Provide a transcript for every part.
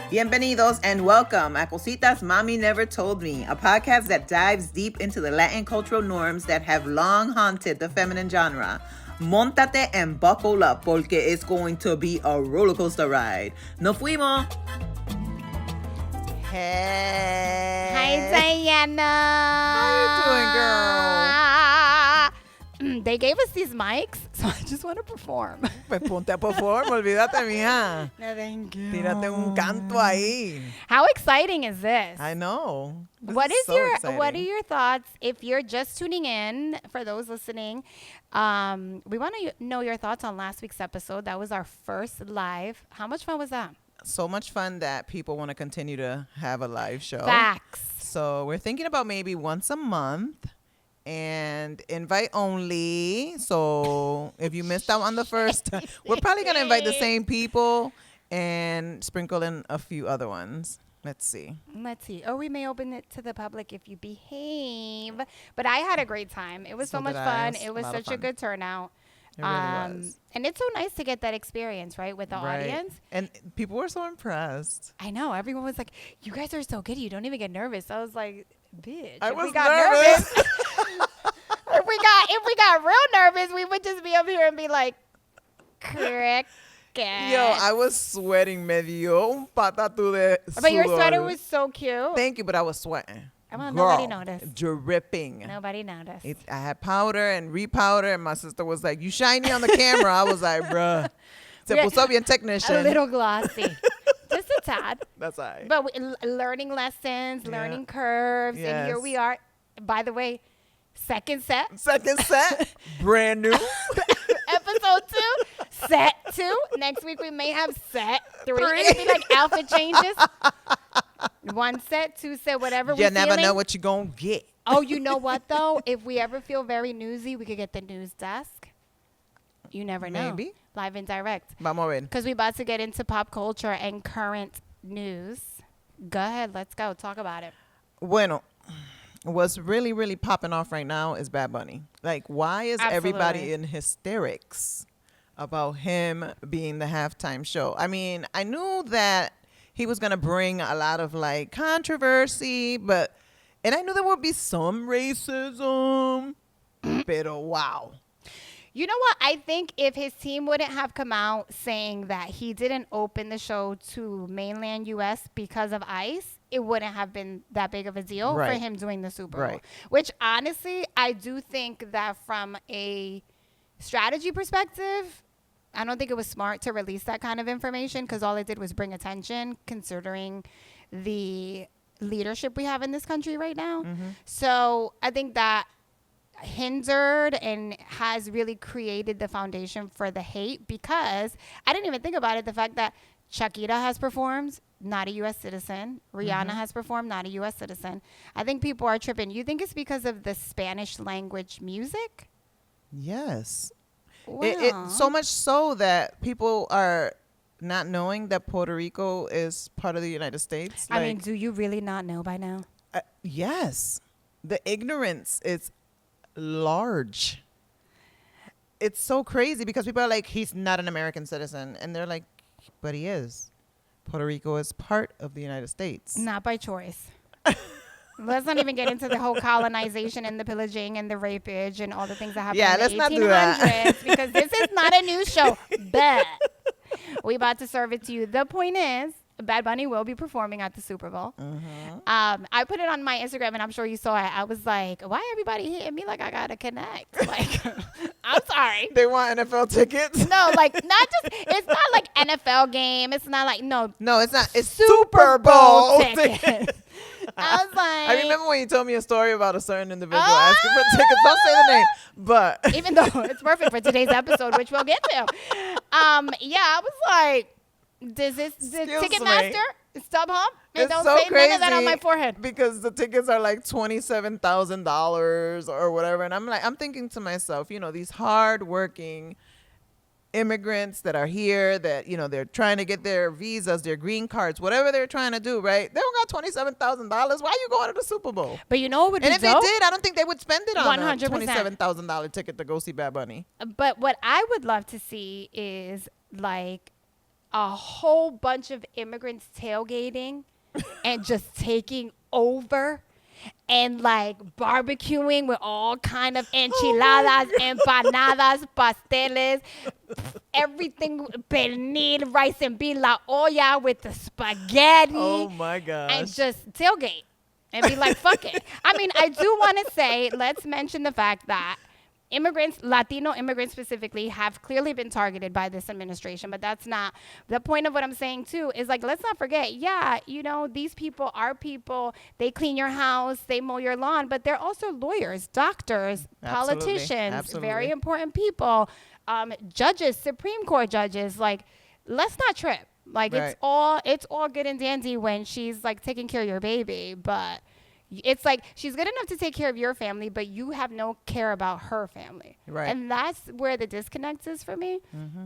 Bienvenidos and welcome a Cositas Mami Never Told Me, a podcast that dives deep into the Latin cultural norms that have long haunted the feminine genre. Montate and buckle up porque it's going to be a roller coaster ride. ¡Nos fuimos! Hey! Hi, Diana! How you doing, girl? They gave us these mics, so I just want to perform. Pues ponte a perform, olvídate, mija. No, thank you. Tírate un canto ahí. How exciting is this? I know. What are your thoughts if you're just tuning in? For those listening, we want to know your thoughts on last week's episode. That was our first live. How much fun was that? So much fun that people want to continue to have a live show. Facts. So we're thinking about maybe once a month and invite only. So if you missed out on the first, we're probably going to invite the same people and sprinkle in a few other ones. Let's see. Or we may open it to the public if you behave. But I had a great time. It was so much fun. It was such a good turnout. It really was. And it's so nice to get that experience, right, with the audience. And people were so impressed. I know. Everyone was like, you guys are so good. You don't even get nervous. I was like, bitch. I if was we got nervous. if we got real nervous, we would just be up here and be like, cricket. Yo, I was sweating medio un patatu de But your sudor. sweater was so cute. Thank you, but I was sweating. Well, Girl, nobody noticed. Dripping. Nobody noticed. I had powder and repowder, and my sister was like, you shiny on the camera. I was like, bruh. Se puso bien technician. A little glossy. Just a tad. That's all right. But learning lessons, learning curves, and here we are. By the way, second set. Brand new. Episode 2, set 2. Next week we may have set 3. It'll be like alpha changes. 1 set, 2 set, whatever we're You never feeling. know what you're going to get. Oh, you know what, though? If we ever feel very newsy, we could get the news desk. You never know. Maybe. Live and direct. Vamos a ver. Because we're about to get into pop culture and current news. Go ahead. Let's go. Talk about it. Bueno, what's really, really popping off right now is Bad Bunny. Like, why is everybody in hysterics about him being the halftime show? I mean, I knew that he was going to bring a lot of, like, controversy, and I knew there would be some racism, pero wow. You know what? I think if his team wouldn't have come out saying that he didn't open the show to mainland U.S. because of ICE, it wouldn't have been that big of a deal for him doing the Super Bowl. Right. Which, honestly, I do think that from a strategy perspective, I don't think it was smart to release that kind of information because all it did was bring attention considering the leadership we have in this country right now. Mm-hmm. So I think that hindered and has really created the foundation for the hate because I didn't even think about it. The fact that Shakira has performed, not a U.S. citizen. Rihanna has performed, not a U.S. citizen. I think people are tripping. You think it's because of the Spanish language music? Yes. Wow. It so much so that people are not knowing that Puerto Rico is part of the United States. I mean, do you really not know by now? Yes. The ignorance is large. It's so crazy because people are like, he's not an American citizen. And they're like, but he is. Puerto Rico is part of the United States. Not by choice. Let's not even get into the whole colonization and the pillaging and the rapage and all the things that happened in the 1800s. Let's not do that. Because this is not a news show. But we about to serve it to you. The point is, Bad Bunny will be performing at the Super Bowl. Mm-hmm. I put it on my Instagram, and I'm sure you saw it. I was like, why everybody hitting me like I got to connect? Like, I'm sorry. They want NFL tickets? No, like, it's not like NFL game. It's not like, no, it's not. It's Super Bowl tickets. I was like, I remember when you told me a story about a certain individual asking for tickets. Don't say the name, but even though it's perfect for today's episode, which we'll get to. I was like, does the Ticketmaster, StubHub? It it's don't so say crazy none of that on my forehead because the tickets are like $27,000 or whatever, and I'm thinking to myself, these hardworking immigrants that are here, that they're trying to get their visas, their green cards, whatever they're trying to do, right? They don't got $27,000. Why are you going to the Super Bowl? But you know what would be And if dope? they did, I don't think they would spend it on 100%. a $27,000 ticket to go see Bad Bunny. But what I would love to see is like a whole bunch of immigrants tailgating and just taking over and like barbecuing with all kind of enchiladas, empanadas, pasteles, everything, pernil, rice and bean, la olla with the spaghetti. Oh my gosh. And just tailgate and be like, fuck it. I mean, I do want to say, let's mention the fact that immigrants, Latino immigrants specifically, have clearly been targeted by this administration, but that's not the point of what I'm saying too. Is like, let's not forget, yeah, you know, these people are people. They clean your house, they mow your lawn, but they're also lawyers, doctors, politicians, Absolutely. very important people, judges, Supreme Court judges. Like, let's not trip. Like, Right. it's all good and dandy when she's like taking care of your baby, but it's like she's good enough to take care of your family, but you have no care about her family. Right. And that's where the disconnect is for me. Mm-hmm.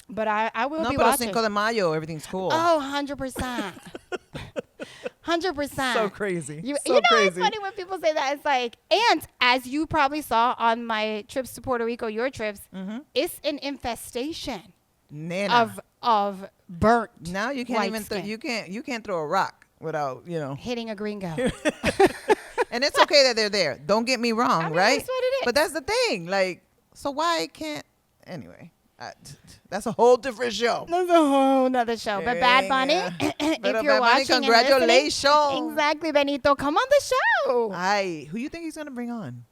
But I will No, be pero watching. Cinco de Mayo, everything's cool. Oh, 100%. 100%. So crazy. You So know, crazy. it's funny when people say that. It's like, and as you probably saw on my trips to Puerto Rico, your trips, it's an infestation Nena. of burnt. Now you can't white even skin. you can't throw a rock without, Hitting a gringo. And it's okay that they're there. Don't get me wrong, I mean, right? that's what it is. But that's the thing. Like, so why can't anyway? That's a whole different show. That's a whole nother show. But Bad Bunny, Yeah. if But you're Bad Bunny, watching and congratulations. listening, exactly, Benito, come on the show. Who you think he's gonna bring on?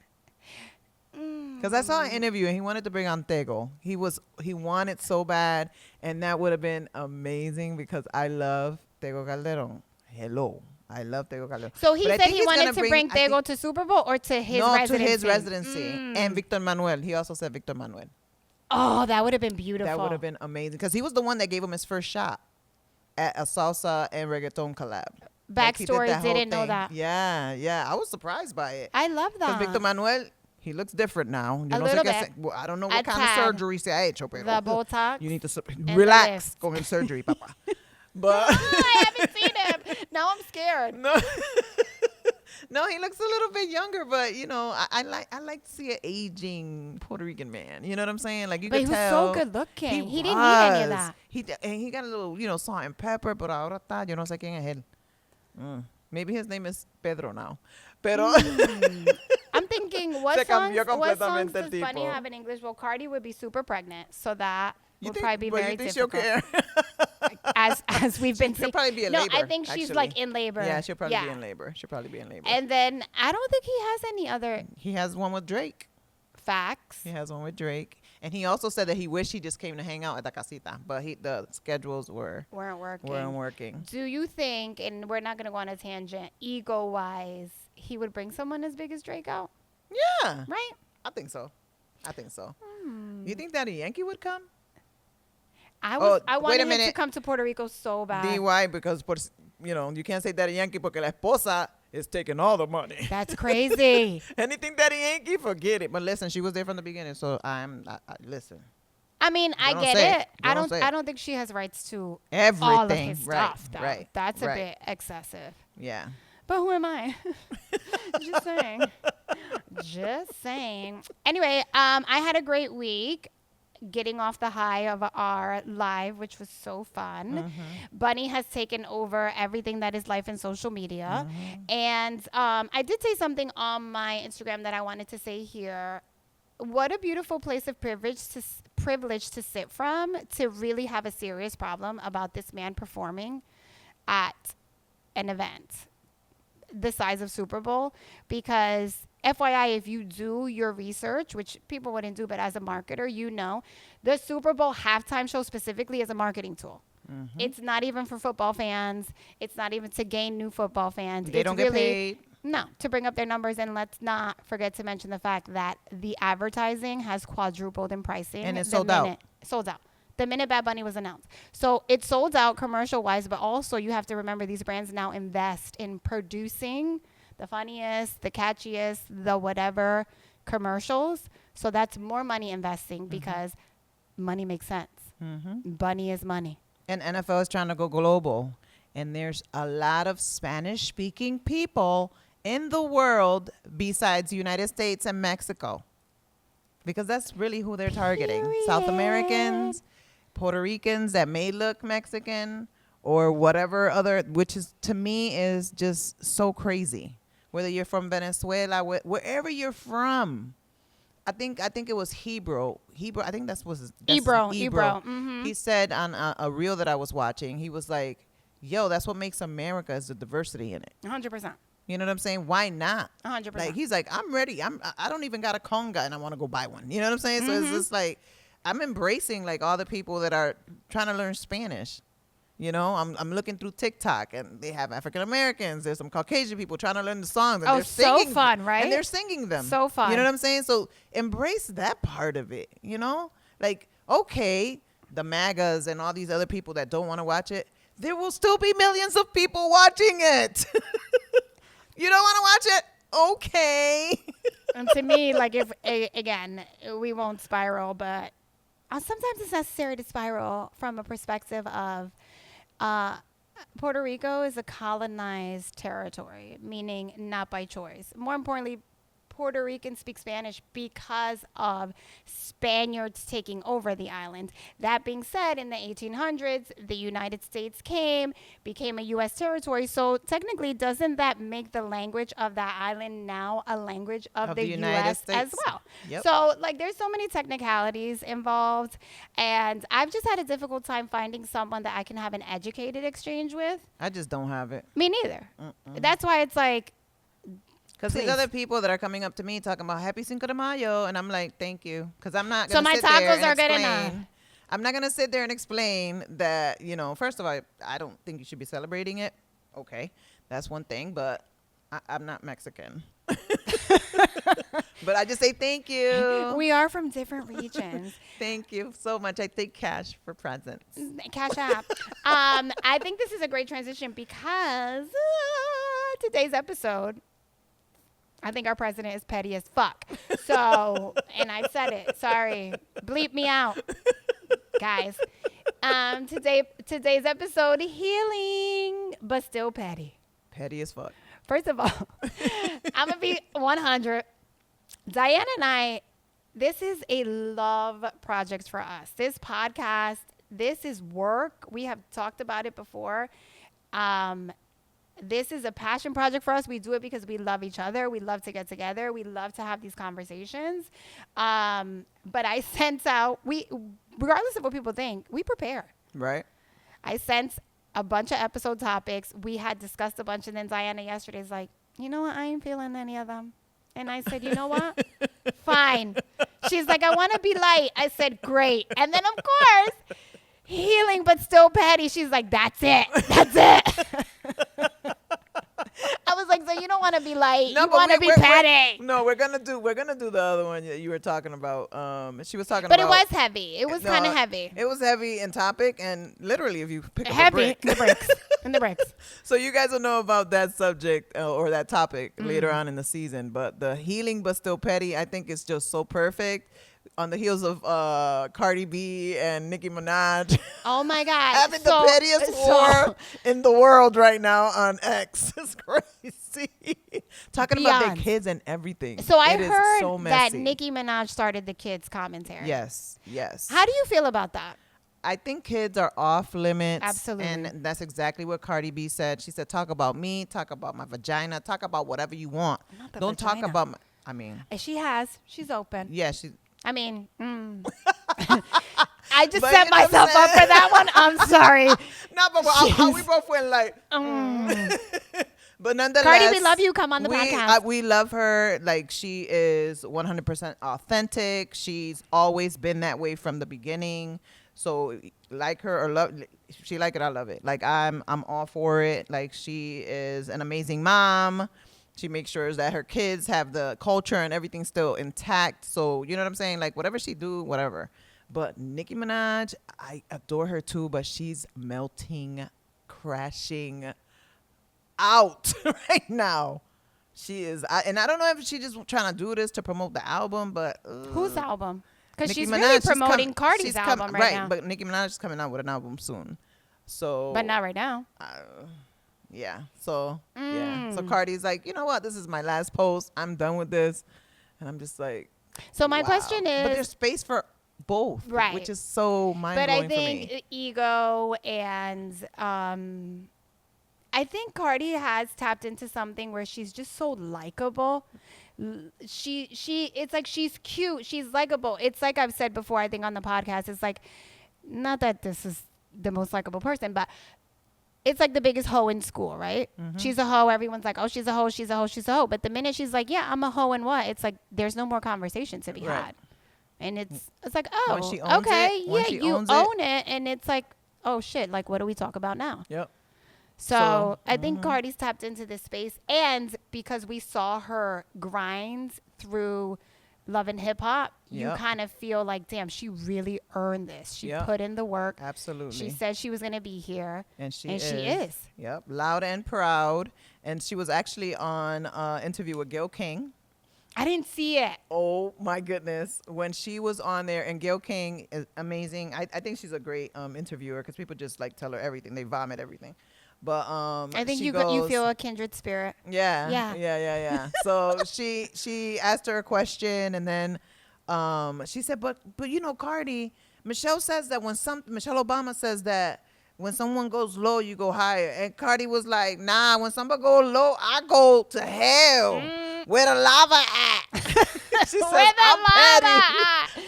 Because I saw an interview and he wanted to bring on Tego. He wanted so bad, and that would have been amazing because I love Tego Calderon. Hello, I love Tego Calderon. So he But I said think he he's wanted gonna to bring I think- Tego to Super Bowl or to his no, residency? to his residency. And Victor Manuel. He also said Victor Manuel. Oh, that would have been beautiful. That would have been amazing because he was the one that gave him his first shot at a salsa and reggaeton collab. Like, he did Backstory, that whole didn't know thing. that. Yeah. I was surprised by it. I love Because that. Victor Manuel, he looks different now. Yo A no sé little qué bit. well, I don't know A what kind of tad. surgery se ha hecho, pero The Botox you need to the relax lift. con el surgery, papá. But I haven't seen him. Now I'm scared. no, he looks a little bit younger, but I like to see an aging Puerto Rican man. You know what I'm saying? Like you But could he was tell. so good looking. He didn't need any of that. He got a little, salt and pepper, pero ahora está, yo no sé quién es él. Maybe his name is Pedro now. Pero I'm thinking, Se what songs cambió does completamente el Bunny tipo. have in English? Well, Cardi would be super pregnant, so that you would think, probably be but very you think she'll difficult. care? As we've been She'll seeing. probably be in No, labor. I think she's actually. like in labor. Yeah, she'll probably be in labor. She'll probably be in labor. And then I don't think he has any other He has one with Drake. facts. He has one with Drake. And he also said that he wished he just came to hang out at the casita, but the schedules weren't working. Do you think, and we're not going to go on a tangent, ego-wise, he would bring someone as big as Drake out? Yeah. Right? I think so. You think Daddy Yankee would come? I wait wanted a him to minute. come to Puerto Rico so bad. DY, because you can't say Daddy Yankee porque la esposa is taking all the money. That's crazy. Anything Daddy Yankee, forget it. But listen, she was there from the beginning, so listen. I mean, I Don't get say it. it. Don't say it. I don't think she has rights to Everything. all of his Right, stuff, though. right, That's a right. bit excessive. Yeah. But who am I? Just saying. Just saying. Anyway, I had a great week getting off the high of our live, which was so fun. Bunny has taken over everything that is life and social media. And I did say something on my Instagram that I wanted to say here. What a beautiful place of privilege to sit from, to really have a serious problem about this man performing at an event the size of Super Bowl. Because FYI, if you do your research, which people wouldn't do, but as a marketer, the Super Bowl halftime show specifically is a marketing tool. It's not even for football fans. It's not even to gain new football fans. They don't get paid. No, to bring up their numbers. And let's not forget to mention the fact that the advertising has quadrupled in pricing. And it's sold out. Sold out. The minute Bad Bunny was announced. So it sold out commercial-wise, but also you have to remember these brands now invest in producing the funniest, the catchiest, the whatever commercials. So that's more money investing because money makes sense. Bunny is money. And NFL is trying to go global. And there's a lot of Spanish-speaking people in the world besides United States and Mexico. Because that's really who they're targeting. South Americans. Puerto Ricans that may look Mexican or whatever other, which is to me is just so crazy. Whether you're from Venezuela, wherever you're from. I think it was Hebrew. I think that's Ebro. Mm-hmm. He said on a reel that I was watching, he was like, "Yo, that's what makes America is the diversity in it." 100%. You know what I'm saying? Why not? 100%. Like he's like, "I'm ready. I don't even got a conga and I want to go buy one." You know what I'm saying? So it's just like I'm embracing like all the people that are trying to learn Spanish. You know, I'm looking through TikTok and they have African Americans. There's some Caucasian people trying to learn the songs. And they're singing, so fun, right? And they're singing them. So fun. You know what I'm saying? So embrace that part of it, you know? Like, okay, the MAGAs and all these other people that don't want to watch it, there will still be millions of people watching it. You don't want to watch it? Okay. And to me, like again, we won't spiral, but sometimes it's necessary to spiral from a perspective of Puerto Rico is a colonized territory, meaning not by choice. More importantly, Puerto Ricans speak Spanish because of Spaniards taking over the island. That being said, in the 1800s, the United States became a U.S. territory. So technically, doesn't that make the language of that island now a language of the U.S. as well? Yep. So like, there's so many technicalities involved, and I've just had a difficult time finding someone that I can have an educated exchange with. I just don't have it. Me neither. That's why it's like, because these other people that are coming up to me talking about Happy Cinco de Mayo, and I'm like, thank you. Because I'm not going to sit there and explain. So my tacos are good enough. I'm not going to sit there and explain that, you know, first of all, I don't think you should be celebrating it. Okay, that's one thing, but I'm not Mexican. But I just say thank you. We are from different regions. Thank you so much. I think cash for presents. Cash app. I think this is a great transition because today's episode, I think our president is petty as fuck. So, and I said it. Sorry. Bleep me out, guys. Today's episode, healing, but still petty. Petty as fuck. First of all, I'm going to be 100. Diana and I, this is a love project for us. This podcast, this is work. We have talked about it before. This is a passion project for us. We do it because we love each other. We love to get together. We love to have these conversations. But I sense out, regardless of what people think, we prepare. Right. I sense a bunch of episode topics. We had discussed a bunch, and then Diana yesterday is like, you know what? I ain't feeling any of them. And I said, you know what? Fine. She's like, I want to be light. I said, great. And then, of course, healing but still petty. She's like, that's it. That's it. I was like, so you don't want to be light. No, you want to be petty. No, we're gonna do the other one that you were talking about. She was talking about. But it was heavy. It was kind of heavy. It was heavy in topic, and literally, if you pick up a brick. The bricks. And the bricks. So you guys will know about that subject or that topic later on in the season. But the healing but still petty, I think it's just so perfect. On the heels of Cardi B and Nicki Minaj. Oh, my God. Having the pettiest war in the world right now on X. It's crazy. Talking about their kids and everything. So I heard that Nicki Minaj started the kids' commentary. Yes, yes. How do you feel about that? I think kids are off limits. Absolutely. And that's exactly what Cardi B said. She said, talk about me, talk about my vagina, talk about whatever you want. Don't talk about She's open. Yeah, she... I mean, I just set myself up for that one. I'm sorry. No, but we both went like, But nonetheless, Cardi, we love you. Come on the podcast. We love her. Like, she is 100% authentic. She's always been that way from the beginning. So like her or love, she like it, I love it. Like, I'm all for it. Like, she is an amazing mom. She makes sure that her kids have the culture and everything still intact. So, you know what I'm saying? Like, whatever she do, whatever. But Nicki Minaj, I adore her too, but she's melting, crashing out right now. She is. And I don't know if she's just trying to do this to promote the album, but... Whose album? Because she's really promoting Cardi's album right now. But Nicki Minaj is coming out with an album soon. So... But not right now. Yeah. So, yeah. So Cardi's like, you know what? This is my last post. I'm done with this. And I'm just like, so my question is... But there's space for both, right? Which is so mind-blowing for me. But I think ego and I think Cardi has tapped into something where she's just so likable. It's like she's cute, she's likable. It's like I've said before, I think on the podcast, it's like, not that this is the most likable person, but it's like the biggest hoe in school, right? Mm-hmm. She's a hoe. Everyone's like, oh, she's a hoe, she's a hoe, she's a hoe. But the minute she's like, yeah, I'm a hoe and what? It's like there's no more conversation to be had. And it's like, oh, okay, yeah, you own it. And it's like, oh, shit, like, what do we talk about now? Yep. So I think Cardi's tapped into this space. And because we saw her grind through Love and Hip Hop, you kind of feel like, damn, she really earned this. She put in the work. Absolutely. She said she was going to be here. And she is. Yep. Loud and proud. And she was actually on an interview with Gayle King. I didn't see it. Oh, my goodness. When she was on there, and Gayle King is amazing. I think she's a great interviewer because people just like tell her everything. They vomit everything. But I think you feel a kindred spirit. Yeah. So she asked her a question, and then she said, but you know, Cardi, Michelle Obama says that when someone goes low, you go higher. And Cardi was like, nah, when somebody go low, I go to hell. Where the lava at? She says,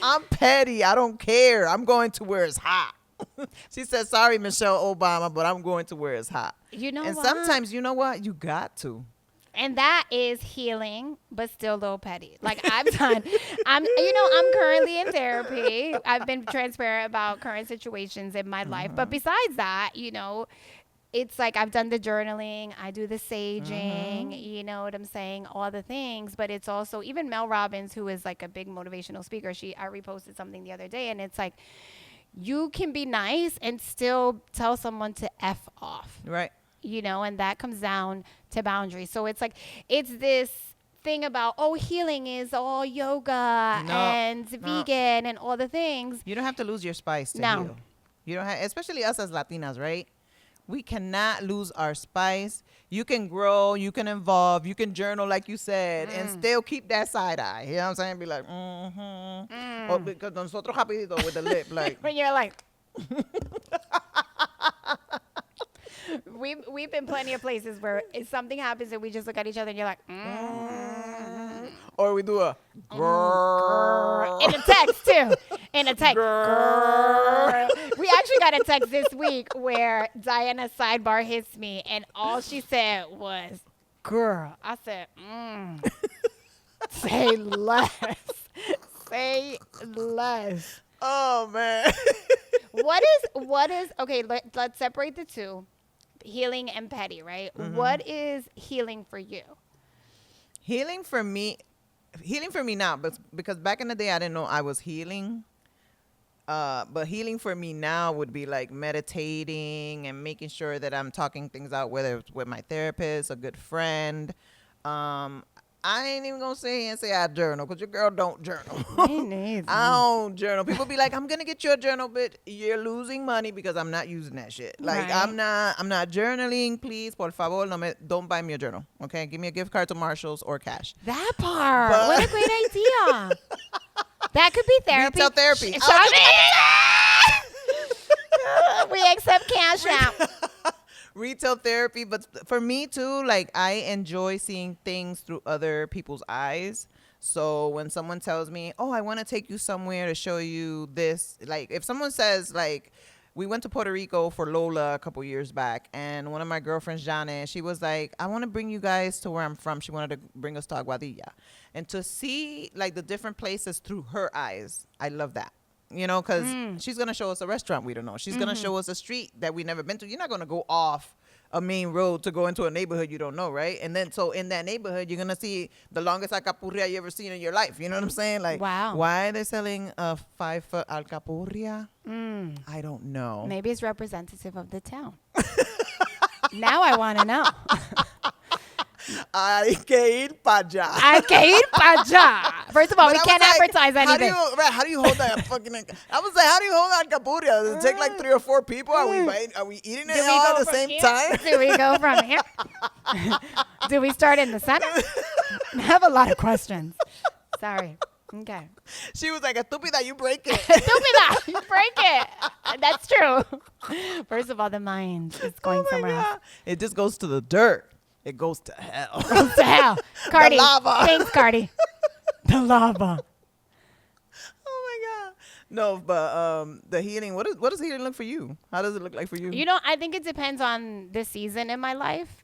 I'm petty. I don't care. I'm going to where it's hot. She said, sorry, Michelle Obama, but I'm going to where it's hot. You know and what? Sometimes, you know what? You got to. And that is healing, but still a little petty. Like I'm currently in therapy. I've been transparent about current situations in my life. But besides that, it's like I've done the journaling. I do the saging, you know what I'm saying? All the things. But it's also, even Mel Robbins, who is like a big motivational speaker, I reposted something the other day, and it's like, you can be nice and still tell someone to F off. Right. And that comes down to boundaries. So it's like, it's this thing about, healing is all yoga and vegan and all the things. You don't have to lose your spice to heal. You don't have, especially us as Latinas, right? We cannot lose our spice. You can grow, you can evolve, you can journal like you said, and still keep that side eye. You know what I'm saying? Be like, Or because nosotros rapidito with the lip, like. When you're like. We've been plenty of places where if something happens and we just look at each other and you're like, Or we do a grrr. In a text too. In a text. Grrr. We actually got a text this week where Diana sidebar hits me and all she said was, girl. I said, say less. Say less. Oh man. What is okay, let's separate the two. Healing and petty, right? What is healing for you? Healing for me now, but because back in the day I didn't know I was healing. But healing for me now would be like meditating and making sure that I'm talking things out, whether it's with my therapist, a good friend. I ain't even gonna say I journal, because your girl don't journal. Me neither. I don't journal. People be like, I'm gonna get you a journal, but you're losing money because I'm not using that shit. Like right. I'm not journaling. Please, por favor, don't buy me a journal. Okay, give me a gift card to Marshalls or cash. That part. What a great idea. That could be therapy. Retail therapy. We accept cash out. Retail therapy, but for me too, like I enjoy seeing things through other people's eyes. So when someone tells me, oh, I want to take you somewhere to show you this, like if someone says, like, we went to Puerto Rico for Lola a couple years back, and one of my girlfriends, Jana, she was like, I want to bring you guys to where I'm from. She wanted to bring us to Aguadilla, and to see like the different places through her eyes, I love that. You know, because she's going to show us a restaurant we don't know. She's going to show us a street that we never been to. You're not going to go off a main road to go into a neighborhood you don't know, right? And then, so in that neighborhood, you're going to see the longest alcapurria you ever seen in your life. You know what I'm saying? Like, wow. Why are they selling a 5-foot alcapurria? I don't know. Maybe it's representative of the town. Now I want to know. Hay que ir para allá. Hay que ir para allá. First of all, we can't advertise anything. How do you hold that fucking? I was like, how do you hold that alcapurria? Does it take like 3 or 4 people? Are we eating it all at the same time? Do we go from here? Do we start in the center? I have a lot of questions. Sorry. Okay. She was like, estúpida, you break it. Estúpida, you break it. That's true. First of all, the mind is going somewhere else. It just goes to the dirt. It goes to hell. Goes to hell. Cardi. The lava. Thanks, Cardi. The lava. Oh my God. No, but the healing, what does healing look for you? How does it look like for you? You know, I think it depends on the season in my life.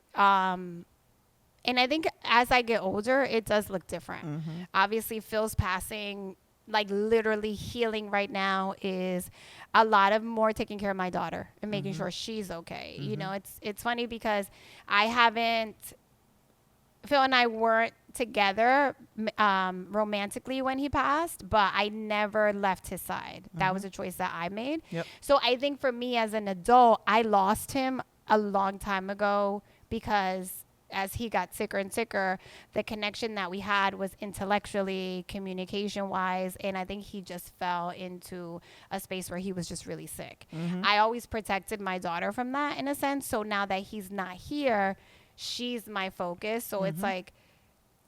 And I think as I get older, it does look different. Mm-hmm. Obviously, Phil's passing, like literally healing right now is a lot of more taking care of my daughter and making sure she's okay. You know, it's funny because Phil and I weren't together romantically when he passed, but I never left his side. That was a choice that I made. Yep. So I think for me as an adult, I lost him a long time ago because as he got sicker and sicker, the connection that we had was intellectually, communication-wise, and I think he just fell into a space where he was just really sick. I always protected my daughter from that in a sense, so now that he's not here, she's my focus. So it's like,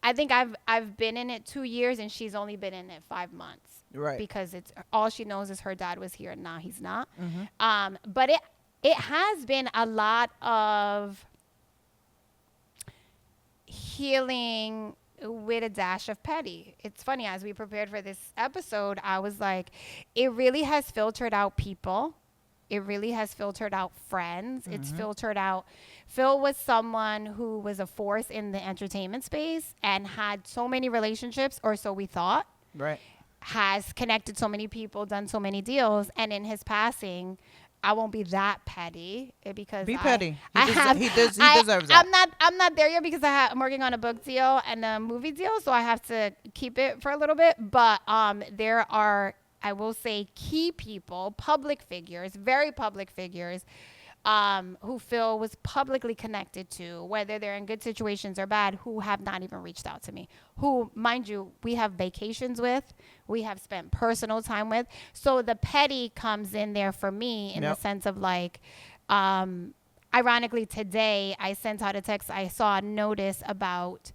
I think I've been in it 2 years, and she's only been in it 5 months. Right. Because it's all she knows is her dad was here, and now he's not. But it has been a lot of healing with a dash of petty. It's funny, as we prepared for this episode, I was like, it really has filtered out people. It really has filtered out friends. It's filtered out. Phil was someone who was a force in the entertainment space and had so many relationships, or so we thought. Right. Has connected so many people, done so many deals, and in his passing, I won't be that petty because petty. He deserves that. I'm not there yet because I'm working on a book deal and a movie deal, so I have to keep it for a little bit. But there are, I will say, key people, public figures, very public figures, who Phil was publicly connected to, whether they're in good situations or bad, who have not even reached out to me. Who, mind you, we have vacations with, we have spent personal time with. So the petty comes in there for me in the sense of like, ironically today I sent out a text. I saw a notice about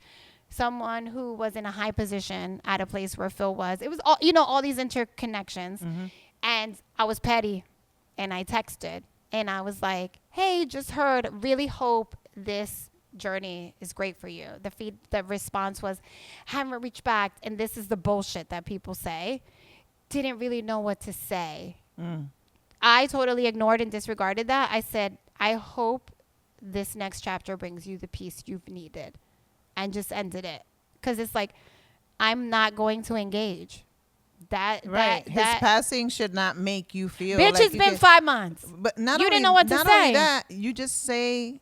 someone who was in a high position at a place where Phil was. It was all, all these interconnections. And I was petty and I texted. And I was like, hey, just heard, really hope this journey is great for you. The response was, haven't reached back, and this is the bullshit that people say. Didn't really know what to say. I totally ignored and disregarded that. I said, I hope this next chapter brings you the peace you've needed. And just ended it. Because it's like, I'm not going to engage. His passing should not make you feel bitch, like it's been 5 months. But you didn't know what to say. Not only that, you just say,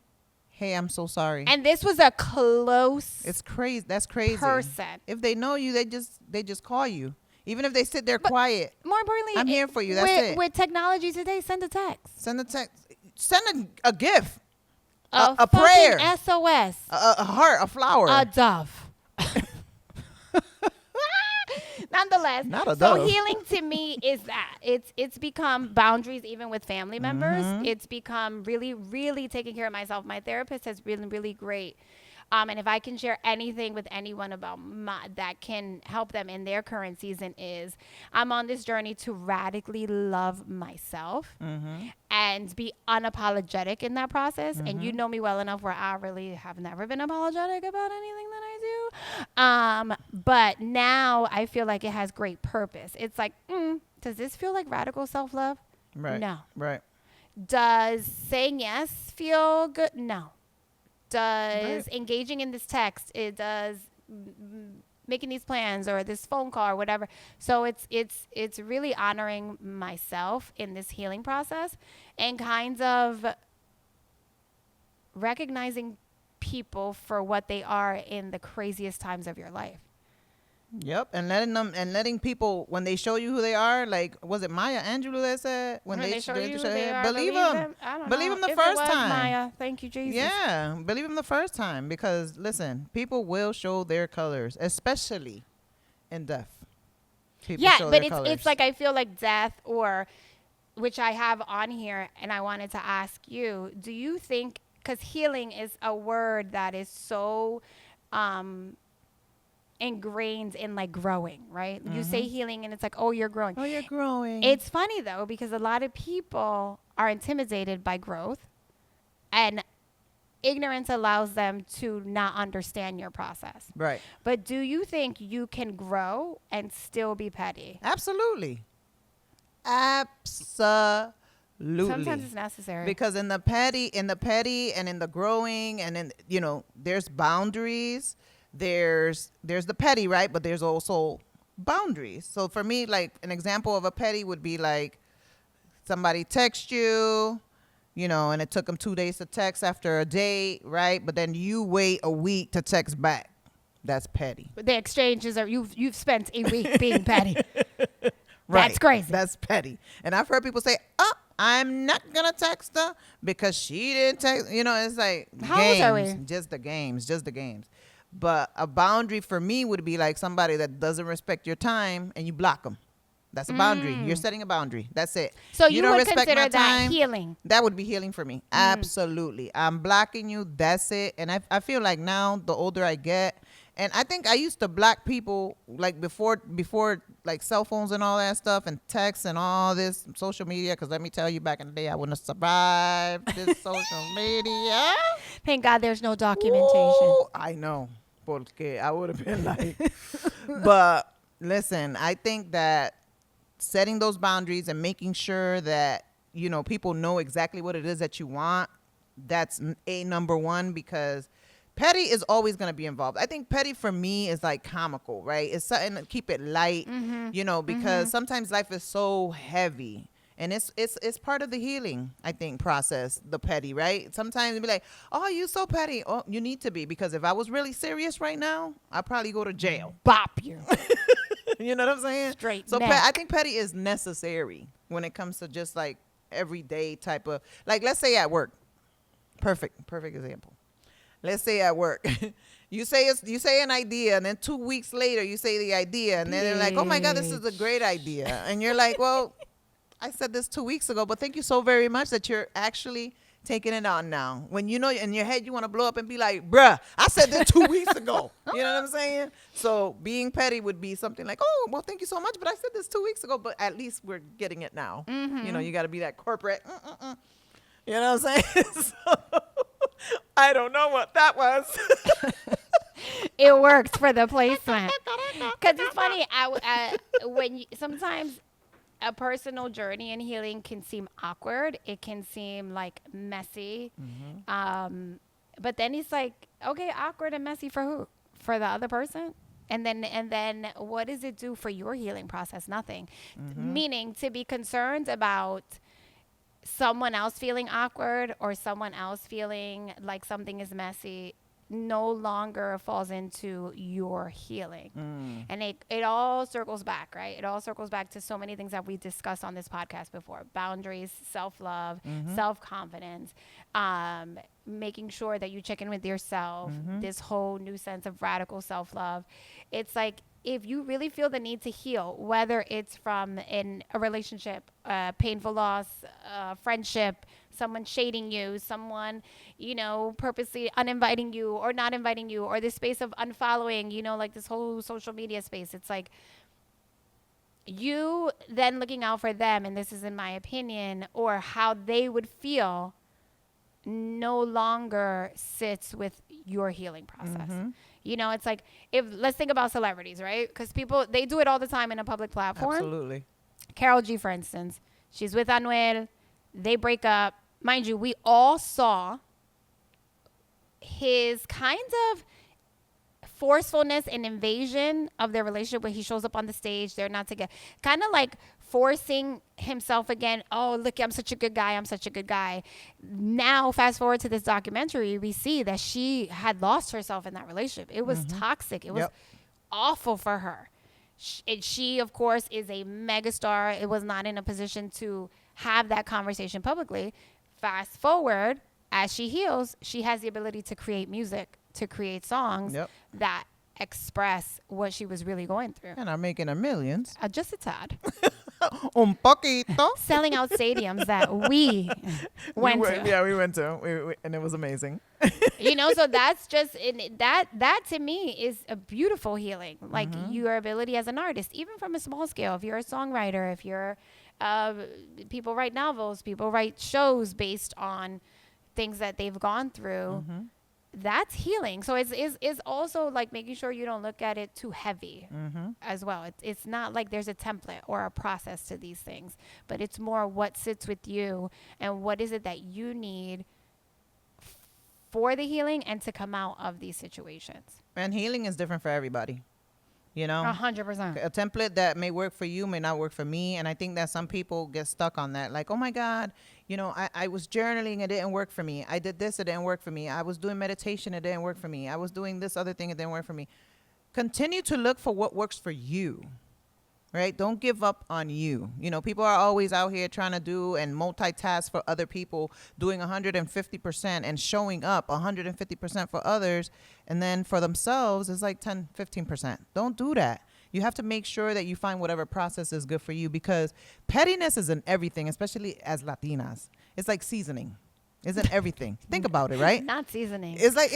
hey, I'm so sorry. And this was a close It's crazy. That's crazy. person. If they know you, they just call you. Even if they sit there quiet. More importantly, I'm here for you. That's it. With technology today, send a text. Send a text. Send a gift. A prayer. SOS. A heart. A flower. A dove. Nonetheless, so healing to me is that it's become boundaries even with family members. It's become really, really taking care of myself. My therapist has been really great. And if I can share anything with anyone about that can help them in their current season is I'm on this journey to radically love myself and be unapologetic in that process. And you know me well enough where I really have never been apologetic about anything that I do. But now I feel like it has great purpose. It's like, does this feel like radical self-love? Right. No. Right. Does saying yes feel good? No. Does engaging in this text, it does making these plans or this phone call or whatever. So it's really honoring myself in this healing process and kind of recognizing people for what they are in the craziest times of your life. Yep, and letting people, when they show you who they are, like, was it Maya Angelou that said, when they show you who they are, believe them. Believe them the first time. Maya, thank you, Jesus. Yeah, believe them the first time, because listen, people will show their colors, especially in death. People show their colors. It's like I feel like death, or which I have on here, and I wanted to ask you, do you think, because healing is a word that is so ingrained in like growing, right? You say healing and it's like, oh, you're growing. Oh, you're growing. It's funny though, because a lot of people are intimidated by growth, and ignorance allows them to not understand your process. Right. But do you think you can grow and still be petty? Absolutely. Absolutely. Sometimes it's necessary. Because in the petty and in the growing and in, you know, there's boundaries. There's the petty, right? But there's also boundaries. So for me, like an example of a petty would be like somebody texts you, you know, and it took them 2 days to text after a date, right? But then you wait a week to text back. That's petty. The exchanges are you've spent a week being petty. Right. That's crazy. That's petty. And I've heard people say, "Oh, I'm not gonna text her because she didn't text." You know, it's like How games, old are we? just the games. But a boundary for me would be like somebody that doesn't respect your time and you block them. That's a boundary. You're setting a boundary. That's it. So you don't would respect consider my that time, healing? That would be healing for me. Absolutely. I'm blocking you. That's it. And I feel like now the older I get, and I think I used to block people like before like cell phones and all that stuff and texts and all this social media. Because let me tell you, back in the day, I wouldn't have survived this social media. Thank God there's no documentation. Ooh, I know. Porque I would have been like, but listen, I think that setting those boundaries and making sure that, you know, people know exactly what it is that you want, that's a number one, because petty is always going to be involved. I think petty for me is like comical, right? It's something to keep it light, you know, because sometimes life is so heavy. And it's part of the healing, I think, process, the petty, right? Sometimes you'll be like, oh, you so petty. Oh, you need to be, because if I was really serious right now, I'd probably go to jail. Bop you. You know what I'm saying? Straight So neck. I think petty is necessary when it comes to just like everyday type of, like, let's say at work. Perfect example. Let's say at work. You say an idea, and then 2 weeks later you say the idea, and then they're like, oh my God, this is a great idea. And you're like, well, I said this 2 weeks ago, but thank you so very much that you're actually taking it on now. When you know in your head you want to blow up and be like, bruh, I said this 2 weeks ago. You know what I'm saying? So being petty would be something like, oh, well, thank you so much, but I said this 2 weeks ago, but at least we're getting it now. You know, you got to be that corporate. You know what I'm saying? So, I don't know what that was. It works for the placement. Because it's funny, sometimes a personal journey in healing can seem awkward. It can seem like messy. But then it's like, okay, awkward and messy for who? For the other person? And then what does it do for your healing process? Nothing. Meaning to be concerned about someone else feeling awkward or someone else feeling like something is messy no longer falls into your healing. And it all circles back, right? It all circles back to so many things that we discussed on this podcast before. Boundaries, self-love, self-confidence, making sure that you check in with yourself, this whole new sense of radical self-love. It's like, if you really feel the need to heal, whether it's from in a relationship, painful loss, friendship, someone shading you, someone, you know, purposely uninviting you or not inviting you, or this space of unfollowing, you know, like this whole social media space. It's like you then looking out for them, and this is in my opinion, or how they would feel, no longer sits with your healing process. You know, it's like, let's think about celebrities, right? Because people, they do it all the time in a public platform. Absolutely. Karol G, for instance, she's with Anuel. They break up. Mind you, we all saw his kind of forcefulness and invasion of their relationship when he shows up on the stage. They're not together. Kind of like forcing himself again. Oh, look, I'm such a good guy. I'm such a good guy. Now, fast forward to this documentary, we see that she had lost herself in that relationship. It was toxic. It was awful for her. She, of course, is a megastar. It was not in a position to have that conversation publicly. Fast forward, as she heals, she has the ability to create music, to create songs that express what she was really going through. And are making her millions. Just a tad. Un poquito. Selling out stadiums that we went to. Yeah, we went to, and it was amazing. So that's just that to me is a beautiful healing. Like your ability as an artist, even from a small scale. If you're a songwriter, if you're people write novels, people write shows based on things that they've gone through. That's healing. So it's also like making sure you don't look at it too heavy as well. It's not like there's a template or a process to these things, but it's more what sits with you and what is it that you need for the healing and to come out of these situations. And healing is different for everybody. 100%. A template that may work for you may not work for me. And I think that some people get stuck on that. Like, oh my God, I was journaling, it didn't work for me. I did this, it didn't work for me. I was doing meditation, it didn't work for me. I was doing this other thing, it didn't work for me. Continue to look for what works for you, right? Don't give up on you. People are always out here trying to do and multitask for other people, doing 150% and showing up 150% for others. And then for themselves, it's like 10, 15%. Don't do that. You have to make sure that you find whatever process is good for you, because pettiness is in everything, especially as Latinas. It's like seasoning. It's in everything. Think about it, right? Not seasoning. It's like,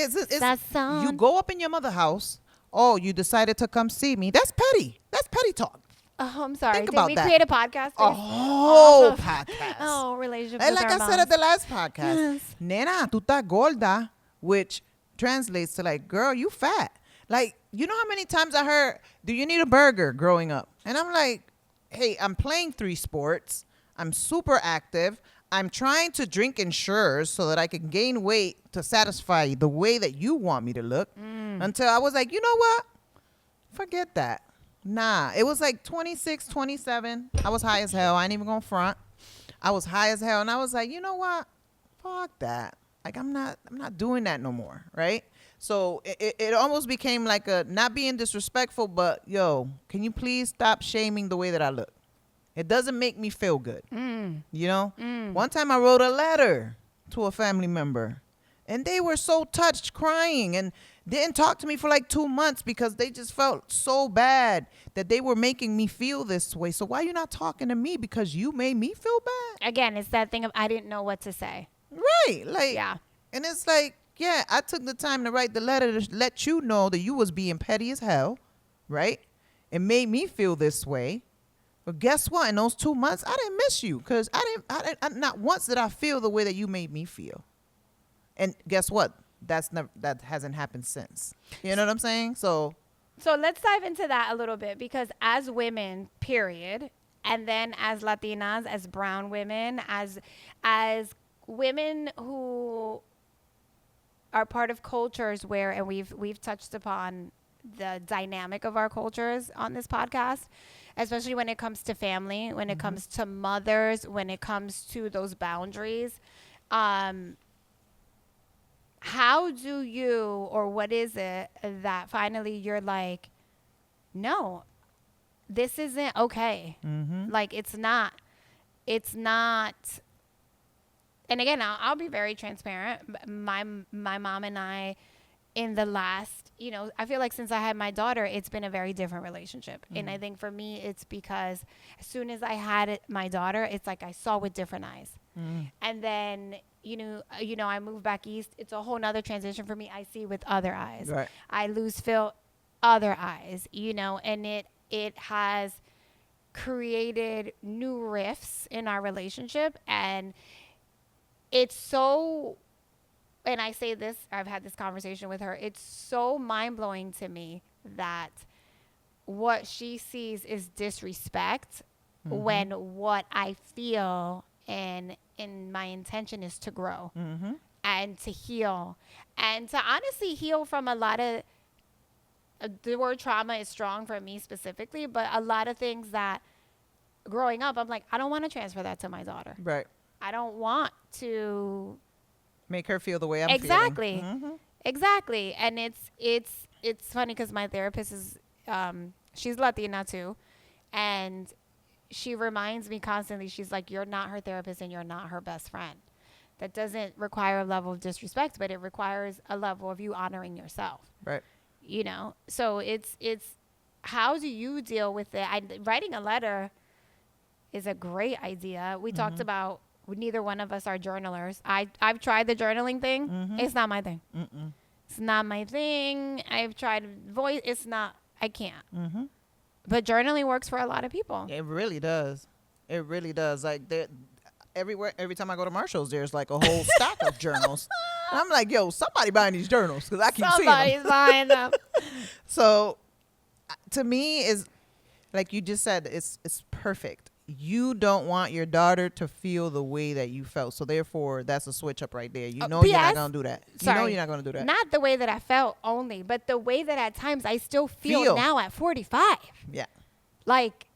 you go up in your mother's house. Oh, you decided to come see me. That's petty. That's petty talk. Oh, I'm sorry. Think Did about we that. create a podcast? A whole podcast. Oh, relationship. And like with I our said at moms. the last podcast, Yes. Nena, tú estás gorda, which translates to like, girl, you fat. Like, you know how many times I heard, do you need a burger growing up? And I'm like, hey, I'm playing 3 sports. I'm super active. I'm trying to drink Ensures so that I can gain weight to satisfy the way that you want me to look. Until I was like, you know what? Forget that. Nah, it was like 26, 27. I was high as hell. I ain't even gonna front. I was high as hell. And I was like, you know what? Fuck that. Like, I'm not doing that no more, right? So it almost became like a, not being disrespectful, but yo, can you please stop shaming the way that I look? It doesn't make me feel good. One time I wrote a letter to a family member, and they were so touched, crying, and didn't talk to me for like 2 months because they just felt so bad that they were making me feel this way. So why are you not talking to me? Because you made me feel bad? Again, it's that thing of I didn't know what to say. Right. Like, Yeah. And it's like, yeah, I took the time to write the letter to let you know that you was being petty as hell, right? It made me feel this way. But guess what? In those 2 months, I didn't miss you, because not once did I feel the way that you made me feel. And guess what? That hasn't happened since. You know what I'm saying? So let's dive into that a little bit, because as women, period, and then as Latinas, as brown women, as women who are part of cultures where, and we've touched upon the dynamic of our cultures on this podcast, especially when it comes to family, when it comes to mothers, when it comes to those boundaries. How do you, or what is it that finally you're like, no, this isn't okay. Like, it's not. And again, I'll be very transparent. My mom and I, in the last, I feel like since I had my daughter, it's been a very different relationship. And I think for me, it's because as soon as I had my daughter, it's like I saw with different eyes. And then, I moved back east. It's a whole nother transition for me. I see with other eyes. Right. I lose Phil, other eyes, and it has created new rifts in our relationship. And it's so, and I say this, I've had this conversation with her, it's so mind-blowing to me that what she sees is disrespect when what I feel and my intention is to grow and to heal and to honestly heal from a lot of, the word trauma is strong for me specifically, but a lot of things that growing up, I'm like, I don't want to transfer that to my daughter. right. I don't want to Make her feel the way I'm exactly. feeling. Exactly. And it's funny because my therapist is she's Latina too, and she reminds me constantly, she's like, you're not her therapist and you're not her best friend. That doesn't require a level of disrespect, but it requires a level of you honoring yourself. Right. So it's how do you deal with it? Writing a letter, is a great idea. We talked about neither one of us are journalers. I've tried the journaling thing. It's not my thing. It's not my thing. I've tried voice. It's not. I can't. But journaling works for a lot of people. It really does. It really does. Like everywhere, every time I go to Marshall's, there's like a whole stack of journals. And I'm like, yo, somebody buying these journals because I keep seeing them. Somebody's buying them. So, to me, is like you just said, it's perfect. You don't want your daughter to feel the way that you felt. So therefore, that's a switch up right there. You know you're not going to do that. You know you're not going to do that. Not the way that I felt only, but the way that at times I still feel now at 45. Yeah. Like,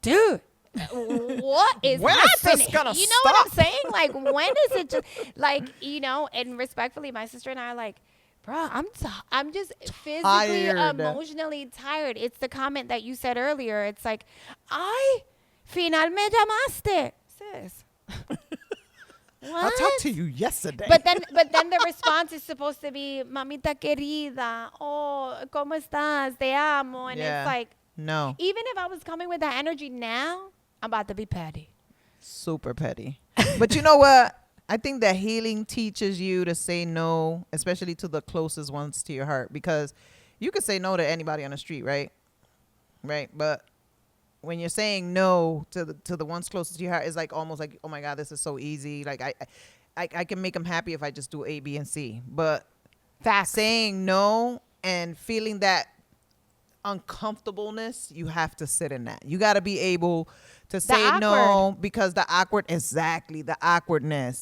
dude, what is when happening? Is this gonna you know stop? what I'm saying? Like, when is it just like, and respectfully, my sister and I are like, bro, I'm just physically, emotionally tired. It's the comment that you said earlier. It's like, final me llamaste, sis. I talked to you yesterday. But then the response is supposed to be, mamita querida, oh, ¿cómo estás? Te amo. And it's like, no. Even if I was coming with that energy now, I'm about to be petty. Super petty. But you know what? I think that healing teaches you to say no, especially to the closest ones to your heart, because you could say no to anybody on the street, right? Right. But when you're saying no to the ones closest to your heart, it's like almost like, oh my God, this is so easy. Like I can make them happy if I just do A, B, and C. But saying no and feeling that uncomfortableness, you have to sit in that. You got to be able to say no, because the awkwardness,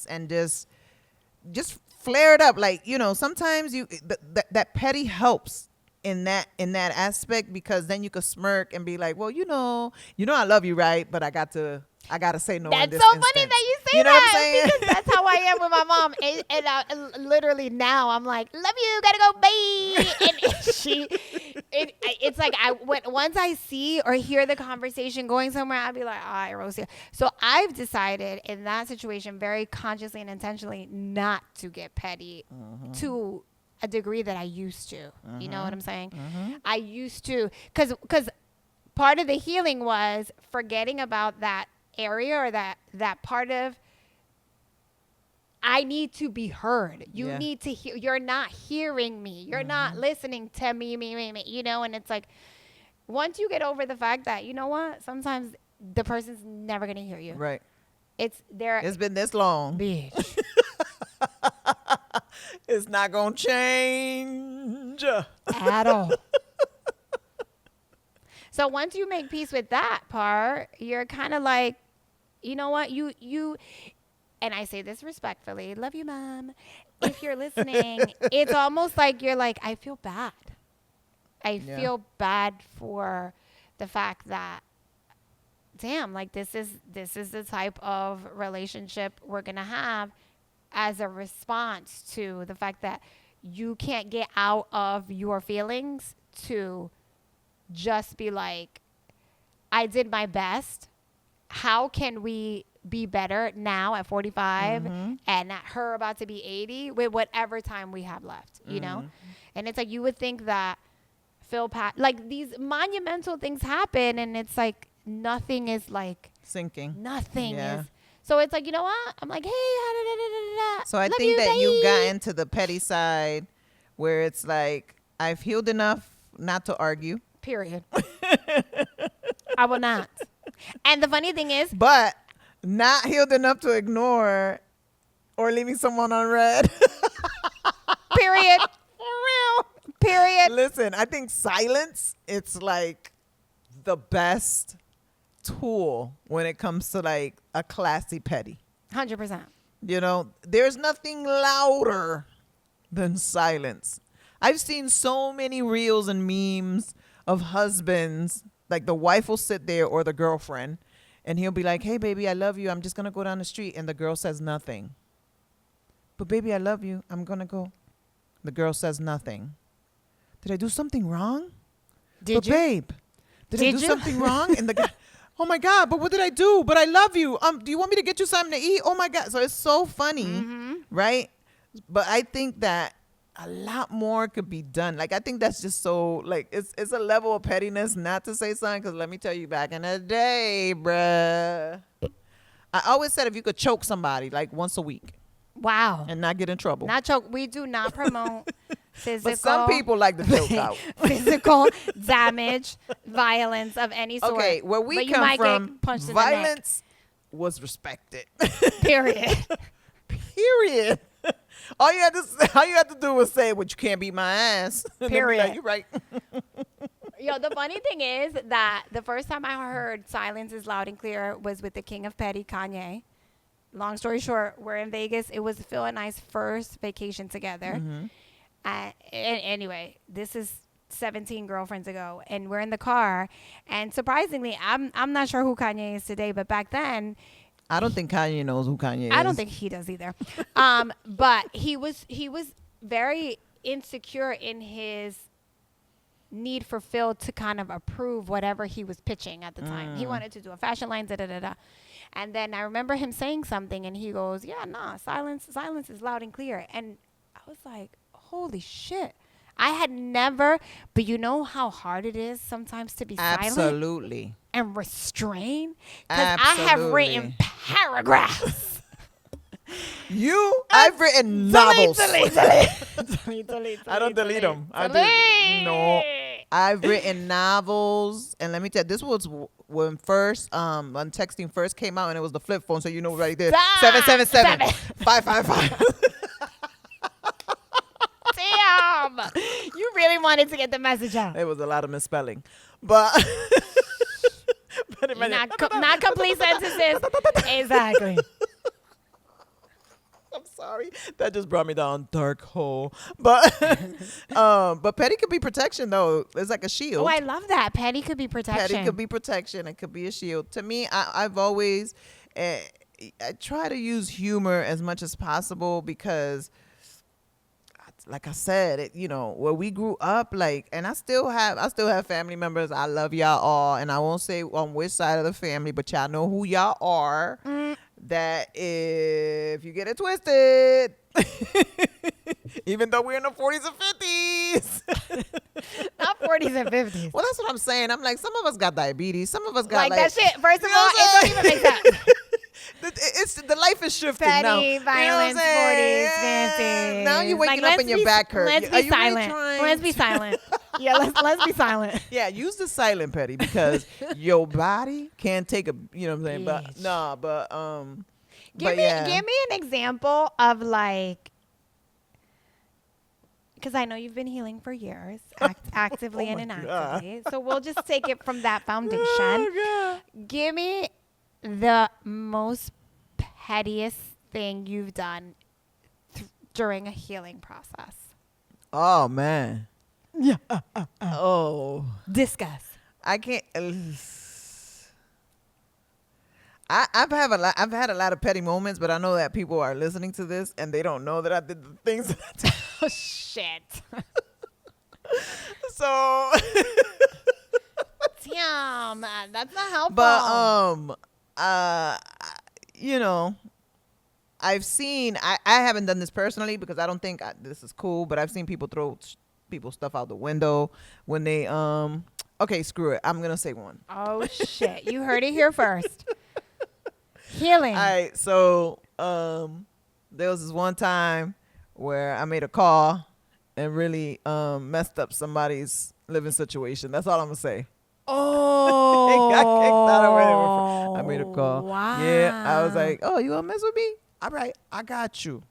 and just flare it up. Like, sometimes that petty helps in that aspect, because then you could smirk and be like, well, I love you, right? But I got to say no. That's in this so instance. funny that you say What I'm saying? because that's how I am with my mom. And I, literally now I'm like, love you, gotta go, bye. And it's like once I see or hear the conversation going somewhere, I'll be like, all right, Rosie. So I've decided in that situation, very consciously and intentionally, not to get petty to a degree that I used to. You know what I'm saying? I used to, because part of the healing was forgetting about that area, or that part of, I need to be heard. You need to hear. You're not hearing me. You're not listening to me, and it's like, once you get over the fact that, you know what, sometimes the person's never going to hear you. Right. It's been this long. Bitch. It's not going to change at all. So once you make peace with that part, you're kind of like, you know what, you, and I say this respectfully, love you, Mom. If you're listening, it's almost like you're like, I feel bad. I feel bad for the fact that, damn, like this is the type of relationship we're going to have as a response to the fact that you can't get out of your feelings to just be like, I did my best. How can we be better now at 45 and at her about to be 80 with whatever time we have left, you know? And it's like, you would think that like these monumental things happen, and it's like nothing is like sinking. Nothing is. So it's like, you know what? I'm like, hey, so I think that you got into the petty side where it's like, I've healed enough not to argue. Period. I will not. And the funny thing is, but not healed enough to ignore or leaving someone on red. Period. For real. Period. Listen, I think silence, it's like the best tool when it comes to like a classy petty. 100%. There's nothing louder than silence. I've seen so many reels and memes of husbands, like the wife will sit there, or the girlfriend, and he'll be like, hey, baby, I love you. I'm just going to go down the street. And the girl says nothing. But baby, I love you. I'm going to go. The girl says nothing. Did I do something wrong? Did you? Babe, did I do something wrong? And the guy, oh my God, but what did I do? But I love you. Do you want me to get you something to eat? Oh my God. So it's so funny, right? But I think that a lot more could be done. Like, I think that's just so, like, it's a level of pettiness not to say something, because let me tell you, back in the day, bruh, I always said if you could choke somebody, like, once a week. Wow. And not get in trouble. Not choke. We do not promote physical. But some people like to choke out. Physical damage, violence of any sort. Okay, where we come from, violence was respected. Period. Period. All you had to do was say, "Well, you can't beat my ass." Period. Like, you're right. Yo, the funny thing is that the first time I heard "Silence is Loud and Clear" was with the King of Petty, Kanye. Long story short, we're in Vegas. It was Phil and I's first vacation together. Mm-hmm. Anyway, this is 17 girlfriends ago, and we're in the car. And surprisingly, I'm not sure who Kanye is today, but back then, I don't think Kanye knows who Kanye is. I don't think he does either. But he was very insecure in his need for Phil to kind of approve whatever he was pitching at the time. He wanted to do a fashion line, da-da-da-da. And then I remember him saying something, and he goes, "Yeah, nah, silence is loud and clear." And I was like, holy shit. I had never, but you know how hard it is sometimes to be Absolutely. silent and restrain? Because I have written paragraphs. I've written novels. Delete. I don't delete them. No. I've written novels, and let me tell you, this was when when texting first came out, and it was the flip phone, so you know right there, 777-555. Damn, you really wanted to get the message out. It was a lot of misspelling, but not complete sentences. Exactly. I'm sorry. That just brought me down dark hole. But petty could be protection, though. It's like a shield. Oh, I love that. Petty could be protection. Petty could be protection. It could be a shield. To me, I've always I try to use humor as much as possible, because, like I said, where we grew up, like, and I still have family members. I love y'all all, and I won't say on which side of the family, but y'all know who y'all are. That if you get it twisted, even though we're in the 40s and 50s. Not 40s and 50s. Well, that's what I'm saying. I'm like, some of us got diabetes. Some of us got that shit. First of all, it don't even make sense. The life is shifting now. Petty, violence, 40s, 50s. Now you're waking up and your back hurts. Let's be silent. Let's be silent. Yeah, let's be silent. Yeah, use the silent petty, because your body can't take a, you know what I'm saying? But give me an example of, like, because I know you've been healing for years, actively and inactively. So we'll just take it from that foundation. Oh, give me the most pettiest thing you've done during a healing process. Oh, man. Yeah. Oh. Discuss. I can't. I've had a lot of petty moments, but I know that people are listening to this and they don't know that I did the things that I did. Oh, shit. So. Damn, that's not helpful. But I've seen. I haven't done this personally, because I don't think this is cool. But I've seen people throw people's stuff out the window when they Okay, screw it. I'm gonna say one. Oh shit! You heard it here first. Healing. All right, so there was this one time where I made a call and really messed up somebody's living situation. That's all I'm gonna say. Oh. They got kicked out of where they were from. I made a call. Wow. Yeah, I was like, "Oh, you gonna mess with me? All right, I got you."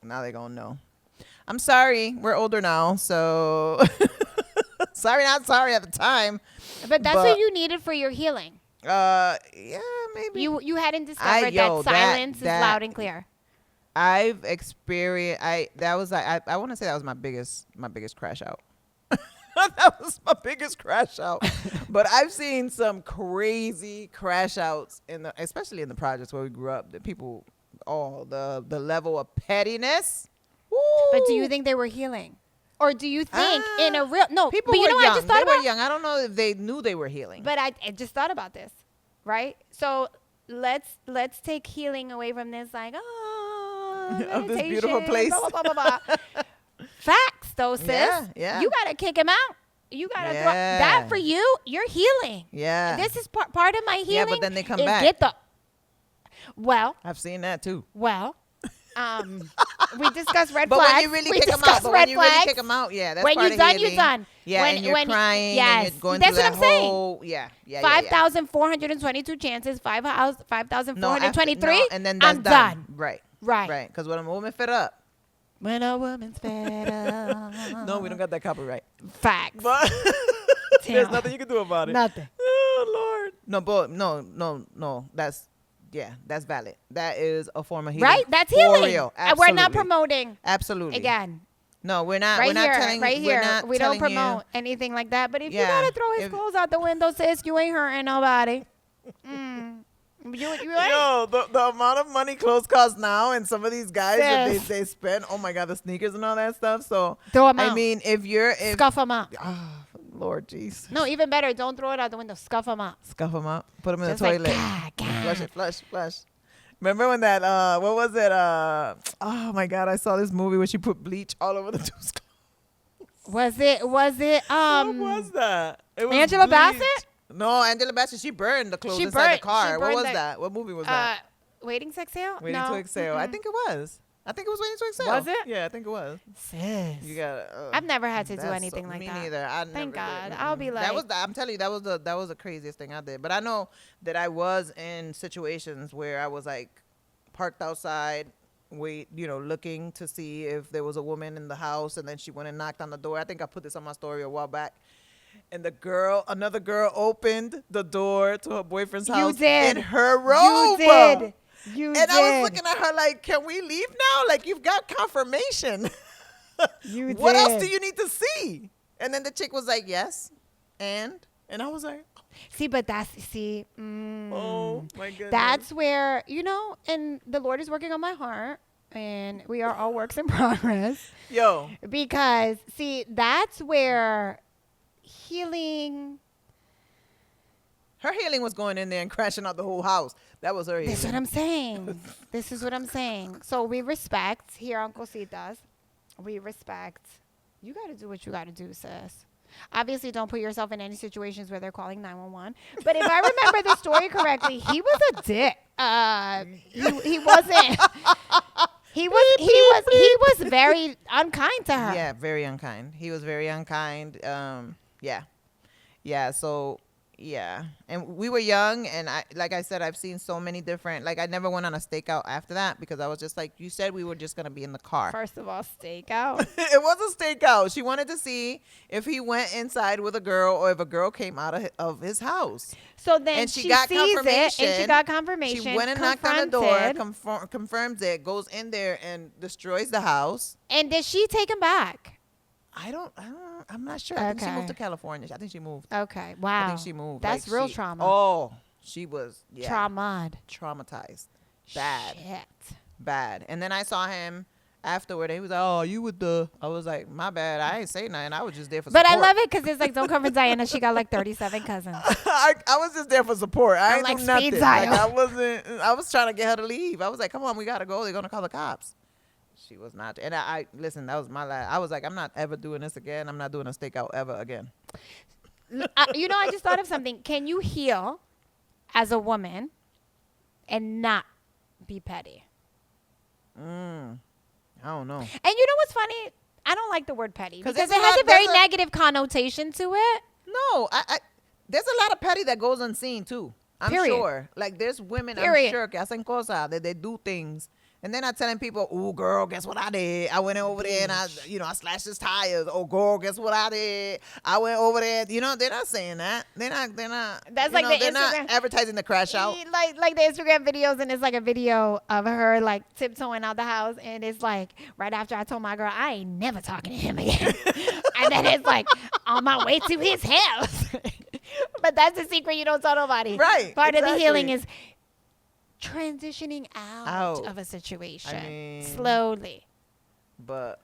Now they gonna know. I'm sorry. We're older now, so sorry, not sorry at the time. But that's what you needed for your healing. Yeah, maybe. You hadn't discovered that silence is loud and clear. I've experienced. I want to say that was my biggest crash out. That was my biggest crash out. But I've seen some crazy crash outs especially in the projects where we grew up. The people, the level of pettiness. Woo. But do you think they were healing? Or do you think in a real people but you were know young. I just thought they were young. I don't know if they knew they were healing. But I just thought about this, right? So let's take healing away from this, like, of this beautiful place. Blah, blah, blah, blah, blah. though, sis. Yeah. You gotta kick him out. You gotta throw that for you. You're healing. Yeah. This is part of my healing. Yeah, but then they come back. Well, I've seen that too. Well, we discussed red flags. But when you really kick them out, yeah, that's when part you're of done, healing. you're done. Yeah, and you're crying. Yes, and you're going that's through what I'm that saying. whole, yeah. 5,422 chances, 5,423. And then that's I'm done. Right. Because when a woman fed up. When a woman's fed up. No, we don't got that copyright. Facts. But there's nothing you can do about it. Nothing. Oh, Lord. No, but no. That's valid. That is a form of healing. Right? That's healing. Real. And we're not promoting. Absolutely. Again. No, we're not. Right we're not here, telling. right here. We're not We don't telling promote you. anything like that. But if you gotta throw his clothes out the window, sis, you ain't hurting nobody. You ain't. Yo, the amount of money clothes cost now, and some of these guys that they spend. Oh my God, the sneakers and all that stuff. So throw them out. I mean, if scuff them out. Oh, Lord, jeez. No, even better. Don't throw it out the window. Scuff them out. Scuff them out. Put them in Just the toilet. Flush it. Flush. Remember when that? What was it? Oh my God, I saw this movie where she put bleach all over the dude's clothes. Was it? What was that? It was Angela bleach. Bassett? No, Angela Bassett. She burned the clothes She inside the burned- car. she What was burned that? What movie was that? Waiting to Exhale? Waiting to Exhale. I think it was. I think it was Waiting to Exhale. Was it? Yeah, I think it was. Sis. You got. I've never had to do anything like me that. Me neither. I Thank never God. did. I'll be like. I'm telling you, that was the craziest thing I did. But I know that I was in situations where I was like parked outside, looking to see if there was a woman in the house, and then she went and knocked on the door. I think I put this on my story a while back. And another girl opened the door to her boyfriend's house in her robe. You did. And I was looking at her like, can we leave now? Like, you've got confirmation. What else do you need to see? And then the chick was like, yes. And I was like, oh my goodness. That's where, and the Lord is working on my heart. And we are all works in progress. Yo. Because, that's where healing. Her healing was going in there and crashing out the whole house. That was her healing. This is what I'm saying. So we respect here on Cositas. We respect. You got to do what you got to do, sis. Obviously, don't put yourself in any situations where they're calling 911. But if I remember the story correctly, he was a dick. He wasn't. He was very unkind to her. Yeah, very unkind. He was very unkind. Yeah. So yeah, and we were young, and like I said, I've seen so many different. Like I never went on a stakeout after that because I was just like you said, we were just gonna be in the car. First of all, stakeout. It was a stakeout. She wanted to see if he went inside with a girl or if a girl came out of his house. So then she got confirmation. And she got confirmation. She went and knocked on the door, confirms it, goes in there and destroys the house. And did she take him back? I'm not sure. I think she moved to California. I think she moved. Okay. Wow. I think she moved. That's real trauma. Oh, she was traumatized. Bad. Shit. Bad. And then I saw him afterward. He was like, "Oh, you with the?" I was like, "My bad. I ain't say nothing. I was just there for support." But I love it because it's like, don't come for Diana. She got like 37 cousins. I was just there for support. I ain't like do nothing. speed Like, dial. I was trying to get her to leave. I was like, "Come on, we gotta go. They're gonna call the cops." She was not. And I listen, that was my last. I was like, I'm not ever doing this again. I'm not doing a stakeout ever again. I just thought of something. Can you heal as a woman and not be petty? I don't know. And you know what's funny? I don't like the word petty because it there's has a very negative connotation to it. No, there's a lot of petty that goes unseen too. I'm sure. Like there's women, I'm sure, que hacen cosas, that they do things. And they're not telling people, "Ooh, girl, guess what I did? I went over there and I slashed his tires." "Oh, girl, guess what I did? I went over there." They're not saying that. They're not. That's like the they're Instagram, not advertising the crash out. Like the Instagram videos, and it's like a video of her like tiptoeing out the house, and it's like right after I told my girl I ain't never talking to him again, and then it's like on my way to his house. But that's the secret you don't tell nobody. Right. Part of the healing is transitioning out of a situation slowly. But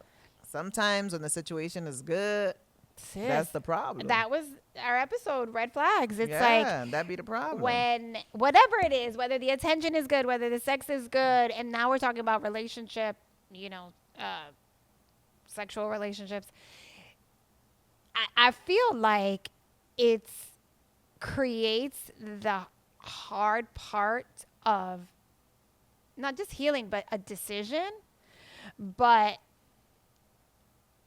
sometimes when the situation is good, that's the problem. That was our episode, red flags. It's that'd be the problem. When whatever it is, whether the attention is good, whether the sex is good, and now we're talking about relationship, sexual relationships, I feel like it's creates the hard part of not just healing, but a decision. But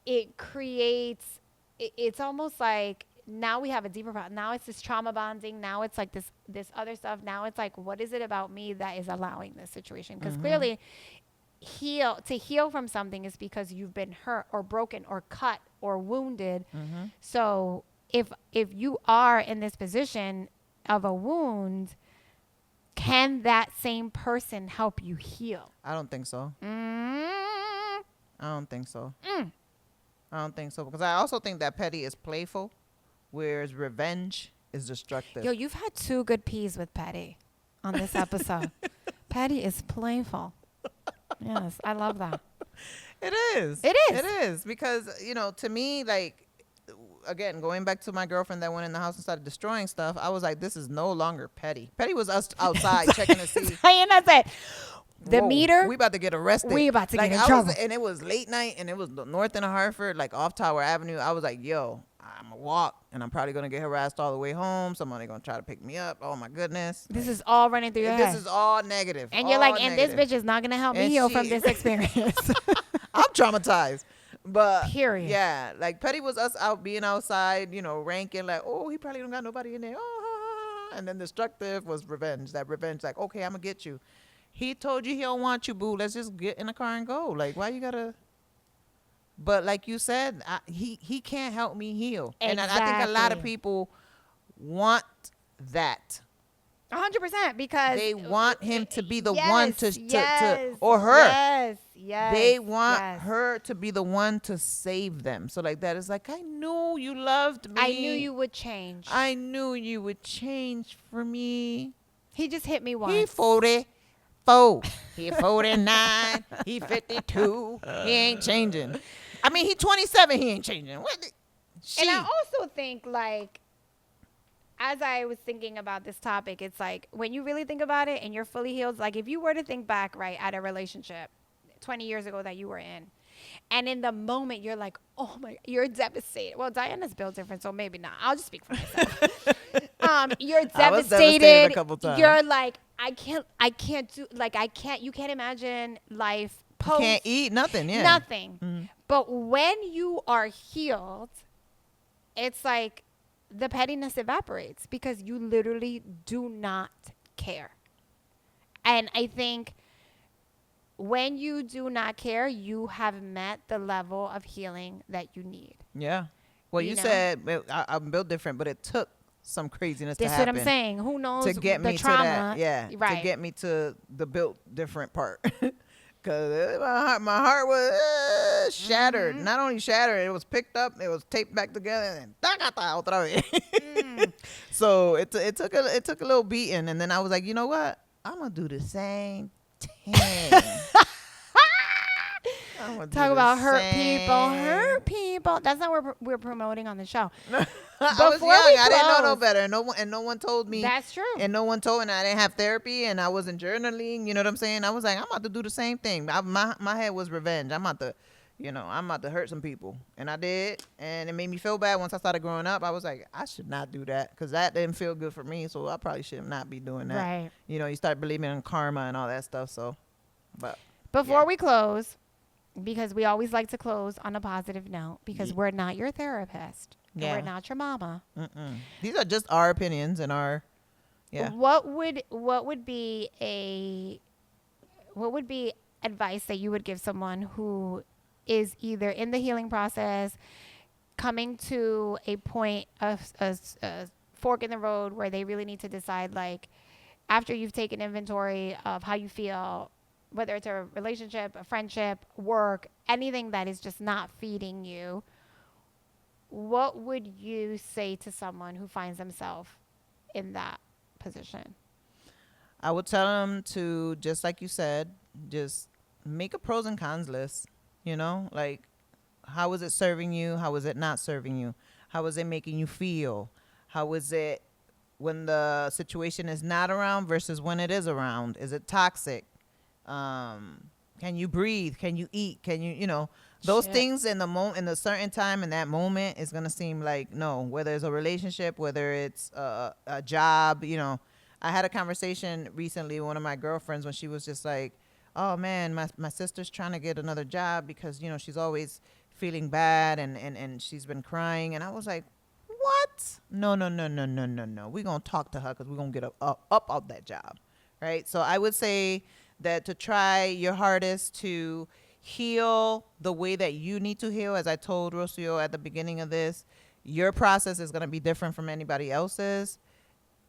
it creates, it's almost like now we have a deeper problem. Now it's this trauma bonding. Now it's like this other stuff. Now it's like, what is it about me that is allowing this situation? Because clearly to heal from something is because you've been hurt or broken or cut or wounded. So if you are in this position of a wound, can that same person help you heal? I don't think so. I don't think so. I don't think so, because I also think that petty is playful, whereas revenge is destructive. Yo, you've had 2 good peas with Patty on this episode. Patty is playful. Yes, I love that. It is. It is. It is, because, to me, like, again, going back to my girlfriend that went in the house and started destroying stuff, I was like, this is no longer petty. Petty was us outside checking to see. Diana said, the whoa, meter. We about to get arrested. We about to get in trouble. And it was late night, and it was north end of Hartford, like off Tower Avenue. I was like, yo, I'm going to walk, and I'm probably going to get harassed all the way home. Somebody going to try to pick me up. Oh, my goodness. This is all running through your head. This is all negative. And you're like, and this bitch is not going to help me heal from this experience. I'm traumatized. But period. Yeah, like petty was us out being outside, ranking like, oh, he probably don't got nobody in there. Oh, and then destructive was revenge. That revenge, like, okay, I'm gonna get you. He told you he don't want you, boo. Let's just get in the car and go. Like, why you gotta? But like you said, he can't help me heal. Exactly. And I think a lot of people want that. 100%, because they want him to be the yes, one to or her. Yes. They want her to be the one to save them. So like that is like, I knew you loved me. I knew you would change. I knew you would change for me. He just hit me once. He 44. He 49. He 52. He ain't changing. I mean, he 27. He ain't changing. And I also think, like, as I was thinking about this topic, it's like when you really think about it and you're fully healed, like if you were to think back, right, at a relationship 20 years ago that you were in, and in the moment you're like, oh my, you're devastated. Well, Diana's built different, so maybe not. I'll just speak for myself. You're devastated. I was devastated a couple times. You're like, I can't do, like, you can't imagine life post. You can't eat nothing, yeah. Nothing. Mm-hmm. But when you are healed, it's like, the pettiness evaporates because you literally do not care. And I think when you do not care, you have met the level of healing that you need. Yeah. Well, you said I'm built different, but it took some craziness to happen. That's what I'm saying. Who knows to get the me trauma? To that, yeah, right. to get me to the built different part. Because my heart was shattered. Mm-hmm. Not only shattered, it was picked up, it was taped back together, and otra vez. So it took a little beating, and then I was like, you know what? I'm gonna do the same thing. Talk about hurt people. That's not what we're promoting on the show. I was young. I didn't know no better. No one told me. That's true. And no one told me. I didn't have therapy, and I wasn't journaling. You know what I'm saying? I was like, I'm about to do the same thing. My head was revenge. I'm about to hurt some people, and I did, and it made me feel bad. Once I started growing up, I was like, I should not do that because that didn't feel good for me. So I probably should not be doing that. Right. You start believing in karma and all that stuff. So, but before we close, because we always like to close on a positive note, because we're not your therapist. Yeah. We're not your mama. Mm-mm. These are just our opinions and our, yeah. What would be advice that you would give someone who is either in the healing process, coming to a point of a fork in the road where they really need to decide, like, after you've taken inventory of how you feel, whether it's a relationship, a friendship, work, anything that is just not feeding you, what would you say to someone who finds themselves in that position? I would tell them to, just like you said, just make a pros and cons list. Like, how is it serving you? How is it not serving you? How is it making you feel? How is it when the situation is not around versus when it is around? Is it toxic? Can you breathe? Can you eat? Can you, Those things in the certain time in that moment is gonna seem like no. Whether it's a relationship, whether it's a job, I had a conversation recently with one of my girlfriends when she was just like, "Oh man, my sister's trying to get another job because she's always feeling bad and she's been crying." And I was like, "What? No, no, no, no, no, no, no. We're gonna talk to her because we're gonna get up out that job, right?" So I would say that to try your hardest to heal the way that you need to heal. As I told Rocio at the beginning of this, your process is going to be different from anybody else's.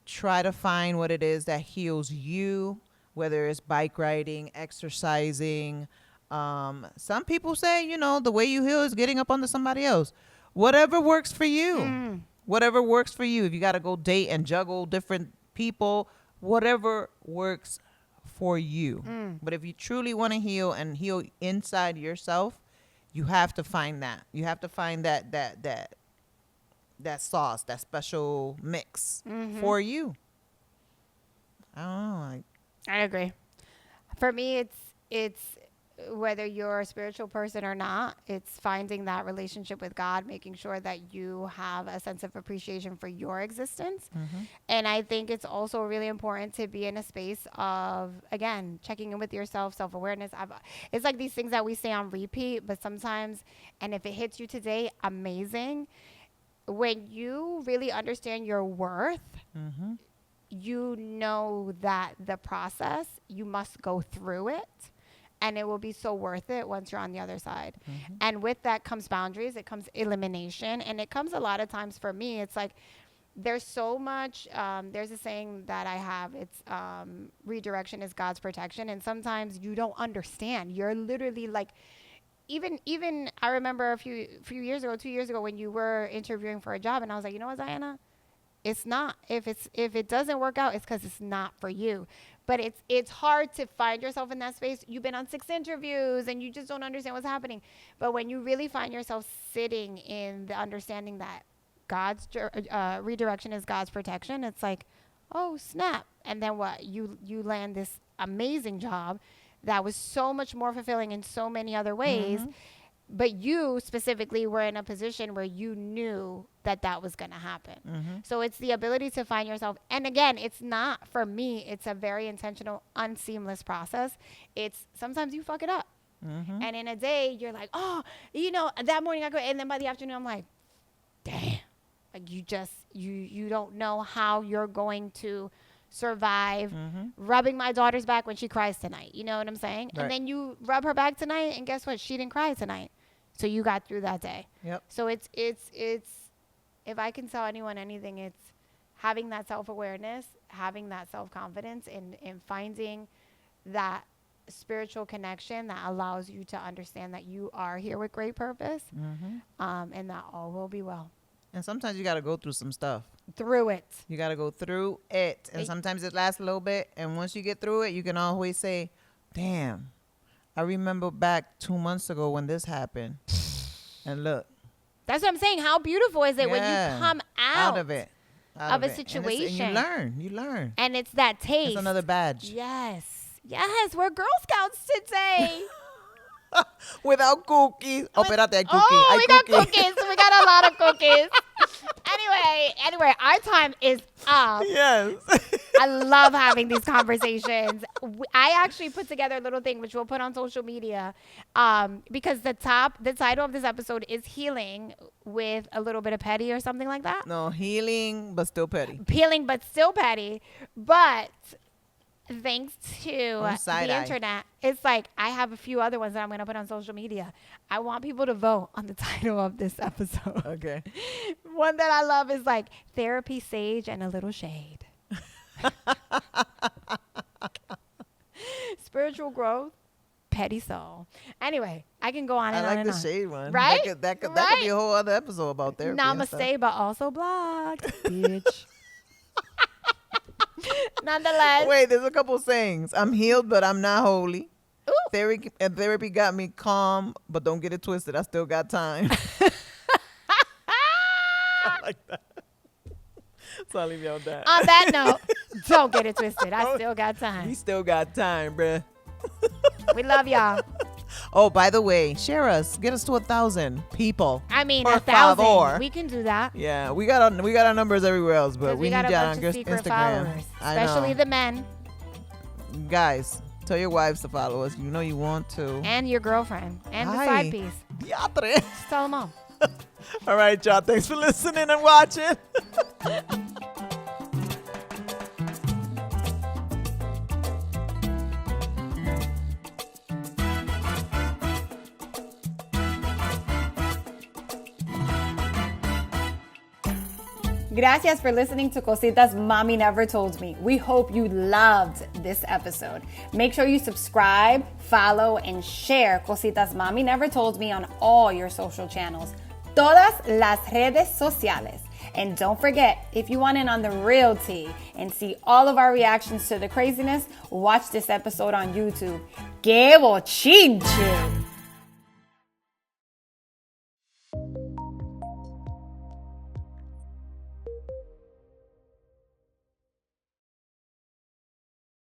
Try to find what it is that heals you, whether it's bike riding, exercising. Some people say, the way you heal is getting up under somebody else. Whatever works for you. Whatever works for you. If you got to go date and juggle different people, whatever works for you. But if you truly want to heal and heal inside yourself, you have to find that. You have to find that sauce, that special mix for you. I don't know. I agree. For me, it's whether you're a spiritual person or not, it's finding that relationship with God, making sure that you have a sense of appreciation for your existence. And I think it's also really important to be in a space of, again, checking in with yourself, self-awareness. It's like these things that we say on repeat, but sometimes, and if it hits you today, amazing. When you really understand your worth, you know that the process, you must go through it. And it will be so worth it once you're on the other side. And with that comes boundaries. It comes elimination. And it comes a lot of times for me. It's like there's so much. There's a saying that I have. It's redirection is God's protection. And sometimes you don't understand. You're literally like, even I remember a few years ago, 2 years ago, when you were interviewing for a job. And I was like, you know what, Diana? It's not. If it doesn't work out, it's because it's not for you. But it's hard to find yourself in that space. You've been on 6 interviews and you just don't understand what's happening. But when you really find yourself sitting in the understanding that God's redirection is God's protection, it's like, oh, snap. And then what? You land this amazing job that was so much more fulfilling in so many other ways. But you specifically were in a position where you knew that was going to happen. So it's the ability to find yourself. And again, it's not, for me, it's a very intentional, unseamless process. It's sometimes you fuck it up. And in a day, you're like, oh, that morning I go. And then by the afternoon, I'm like, damn. Like you don't know how you're going to survive rubbing my daughter's back when she cries tonight. You know what I'm saying? Right. And then you rub her back tonight, and guess what? She didn't cry tonight. So you got through that day. Yep. So it's if I can tell anyone anything, it's having that self-awareness, having that self-confidence, and finding that spiritual connection that allows you to understand that you are here with great purpose, and that all will be well. And sometimes you got to go through some stuff. Through it. You got to go through it. And sometimes it lasts a little bit. And once you get through it, you can always say, damn, I remember back 2 months ago when this happened. And look. That's what I'm saying. How beautiful is it when you come out of it. Of a situation. And you learn. And it's that taste. It's another badge. Yes. We're Girl Scouts today. Without cookies. Espérate, cookie. Oh, we got cookies. We got a lot of cookies. Anyway, our time is up. Yes. I love having these conversations. I actually put together a little thing which we'll put on social media, because the title of this episode is Healing with a Little Bit of Petty or something like that. No, healing but still petty. Healing but still petty. But thanks to the internet, it's like I have a few other ones that I'm going to put on social media. I want people to vote on the title of this episode. Okay. One that I love is like Therapy, Sage, and a Little Shade. Spiritual growth, petty soul. Anyway, I can go on and on. I like the shade one. Right? That could be a whole other episode about therapy. Namaste, but also blocked, bitch. Nonetheless. Wait, there's a couple sayings. I'm healed, but I'm not holy. Ooh. Therapy got me calm, but don't get it twisted. I still got time. I like that. So I'll leave you on that. On that note, don't get it twisted. I still got time. We still got time, bruh. We love y'all. Oh, by the way, share us. Get us to 1,000 people. I mean, Por 1,000. favor. We can do that. Yeah, we got our numbers everywhere else, but we got need a y'all bunch on of secret Instagram. followers, I know. especially the men Guys, tell your wives to follow us. You know you want to. and your girlfriend and the Ay. side piece. Diatre. Just tell them all. All right, y'all. Thanks for listening and watching. Gracias for listening to Cositas Mami Never Told Me. We hope you loved this episode. Make sure you subscribe, follow, and share Cositas Mami Never Told Me on all your social channels. Todas las redes sociales. And don't forget, if you want in on the real tea and see all of our reactions to the craziness, watch this episode on YouTube. ¡Qué bochinche!